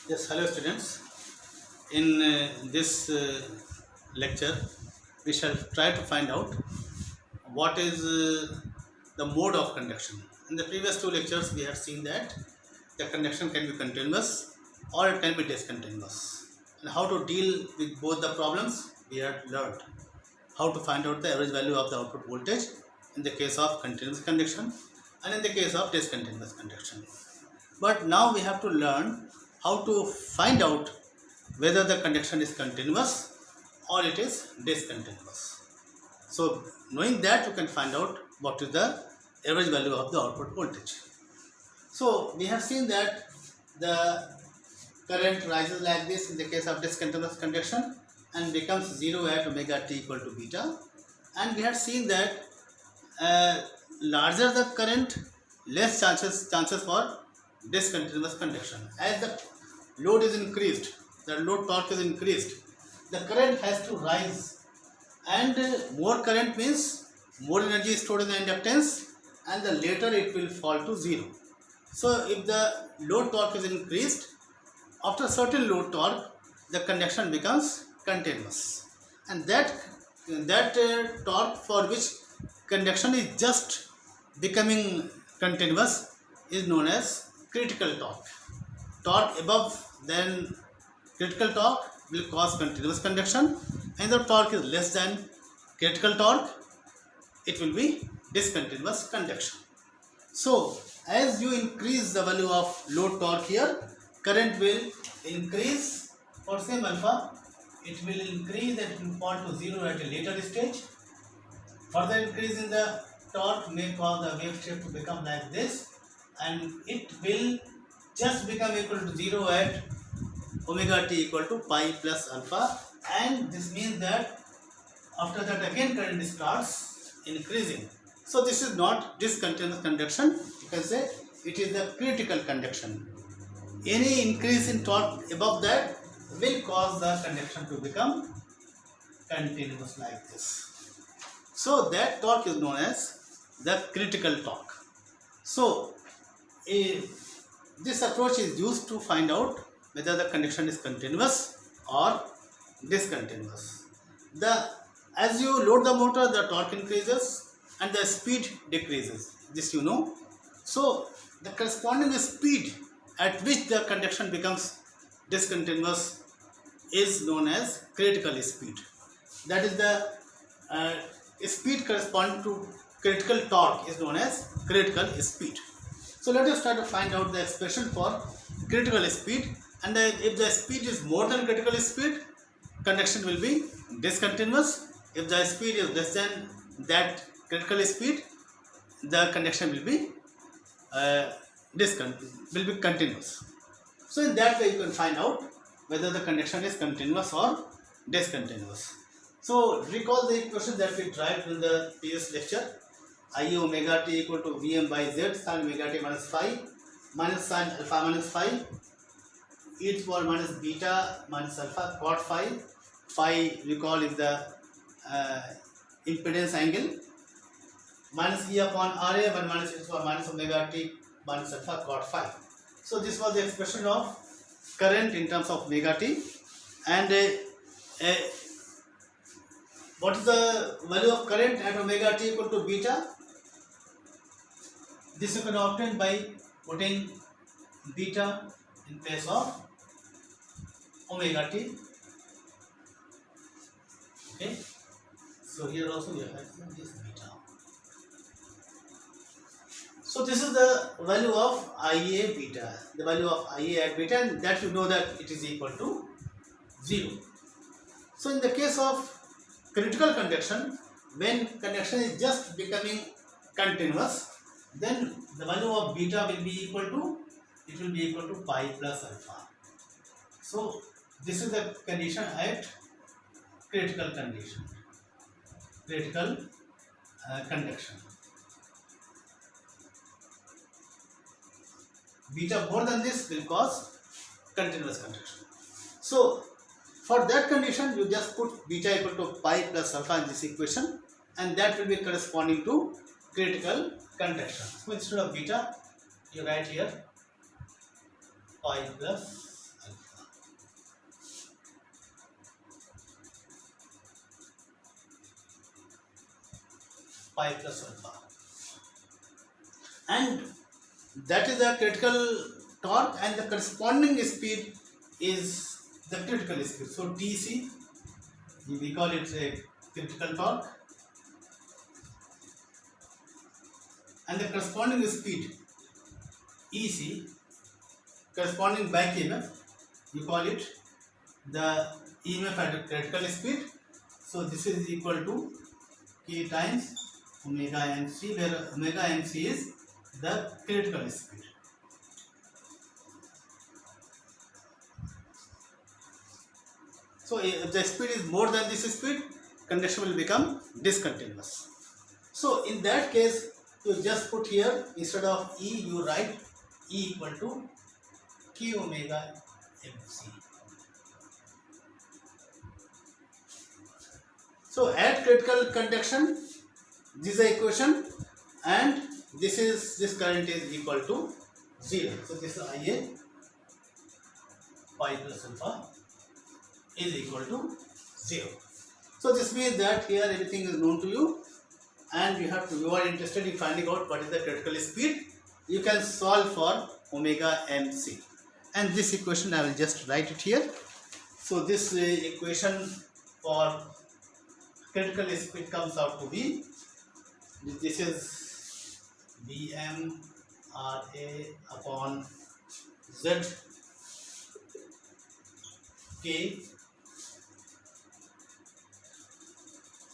Yes, hello students. In this lecture, we shall try to find out what is the mode of conduction. In the previous two lectures, we have seen that the conduction can be continuous or it can be discontinuous. And how to deal with both the problems, we have learned. How to find out the average value of the output voltage in the case of continuous conduction and in the case of discontinuous conduction. But now we have to learn how to find out whether the conduction is continuous or it is discontinuous. So knowing that, you can find out what is the average value of the output voltage. So we have seen that the current rises like this in the case of discontinuous conduction and becomes 0 at omega t equal to beta, and we have seen that larger the current, less chances for discontinuous conduction. As the load is increased, the load torque is increased, the current has to rise, and more current means more energy is stored in the inductance, and the later it will fall to 0. So if the load torque is increased, after a certain load torque, the conduction becomes continuous, and that torque for which conduction is just becoming continuous is known as critical torque. Torque above than critical torque will cause continuous conduction, and the torque is less than critical torque, it will be discontinuous conduction. So as you increase the value of load torque here, current will increase for same alpha, it will increase and it will fall to 0 at a later stage. Further increase in the torque may cause the wave shape to become like this, and it will just become equal to 0 at omega t equal to pi plus alpha, and this means that after that again current starts increasing. So this is not discontinuous conduction, you can say it is the critical conduction. Any increase in torque above that will cause the conduction to become continuous like this. So that torque is known as the critical torque. So this approach is used to find out whether the conduction is continuous or discontinuous. As you load the motor, the torque increases and the speed decreases. This you know. So the corresponding speed at which the conduction becomes discontinuous is known as critical speed. That is the speed corresponding to critical torque is known as critical speed. So let us try to find out the expression for critical speed, and if the speed is more than critical speed, conduction will be discontinuous. If the speed is less than that critical speed, the conduction will be continuous. So in that way you can find out whether the conduction is continuous or discontinuous. So recall the equation that we derived in the previous lecture. I omega t equal to Vm by Z sin omega t minus phi minus sin alpha minus phi e to the power minus beta minus alpha cot phi. Phi recall is the impedance angle minus E upon Ra 1 minus e to the power minus omega t minus alpha cot phi. So this was the expression of current in terms of omega t, and what is the value of current at omega t equal to beta? This you can obtain by putting beta in place of omega t. Okay, so here also we have this beta. So this is the value of Ia beta, the value of Ia at beta, and that you know that it is equal to 0. So in the case of critical conduction, when conduction is just becoming continuous, then the value of beta will be equal to pi plus alpha. So this is the condition at critical condition, critical conduction. Beta more than this will cause continuous conduction. So for that condition, you just put beta equal to pi plus alpha in this equation, and that will be corresponding to critical conduction. So instead of beta, you write here pi plus alpha. pi plus alpha, and that is the critical torque, and the corresponding speed is the critical speed. So TC, we call it a critical torque, and the corresponding speed EC, corresponding back EMF, you call it the EMF at the critical speed. So this is equal to K times omega mc, where omega mc is the critical speed. So if the speed is more than this speed, conduction will become discontinuous. So in that case, you just put here, instead of E, you write E equal to K omega mc. So at critical conduction, this is the equation, and this current is equal to 0. So this is IA pi plus alpha is equal to 0. So this means that here everything is known to you, and you are interested in finding out what is the critical speed. You can solve for omega mc, and this equation I will just write it here. So this equation for critical speed comes out to be, this is Bm Ra upon Z K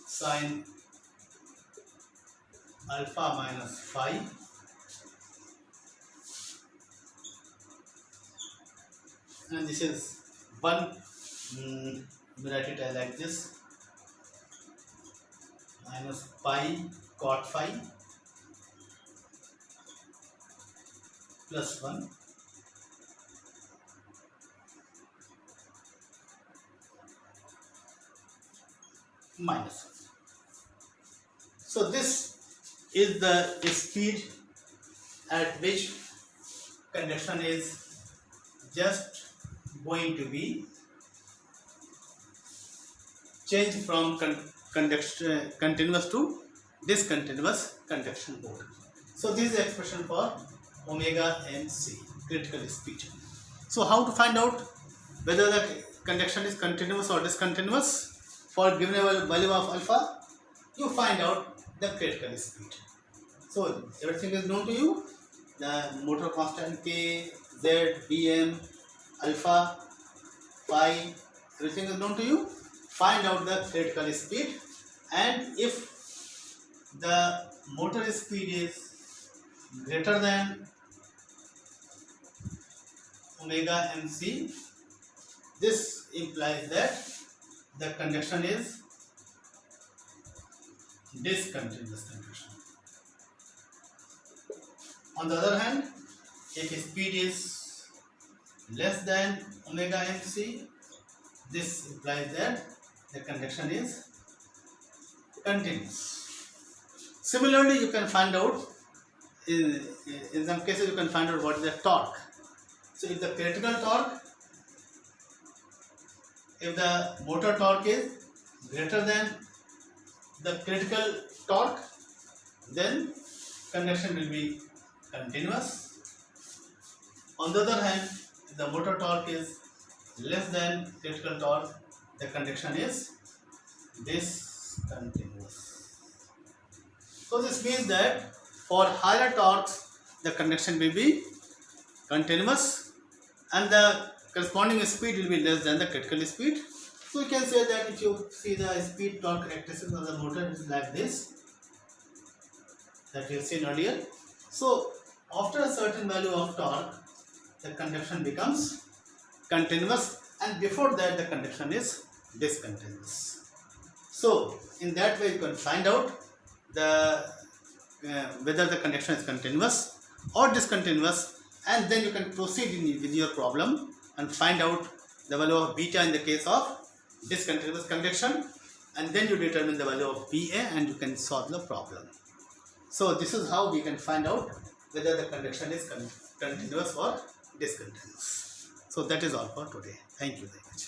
sin alpha minus phi and this is 1, write it like this, minus pi cot phi plus 1 minus 1. So this is the speed at which conduction is just going to be changed from continuous to discontinuous conduction mode. So this is the expression for omega mc, critical speed. So how to find out whether the conduction is continuous or discontinuous? For given a value of alpha, you find out the critical speed. So everything is known to you, the motor constant K, Z, Bm, alpha, phi, everything is known to you. Find out the critical speed, and if the motor speed is greater than omega mc, this implies that the conduction is discontinuous conduction. On the other hand, if speed is less than omega mc, this implies that the conduction is continuous. Similarly, you can find out, in some cases you can find out what is the torque. So if the critical torque, if the motor torque is greater than the critical torque, then conduction will be continuous. On the other hand, if the motor torque is less than critical torque, the conduction is discontinuous. So this means that for higher torques, the conduction will be continuous and the corresponding speed will be less than the critical speed. So you can say that if you see the speed torque characteristics of the motor, it is like this, that you have seen earlier. So after a certain value of torque, the conduction becomes continuous, and before that the conduction is discontinuous. So in that way you can find out the whether the conduction is continuous or discontinuous, and then you can proceed with your problem and find out the value of beta in the case of discontinuous conduction, and then you determine the value of BA and you can solve the problem. So this is how we can find out whether the conduction is continuous or discontinuous. So that is all for today. Thank you very much.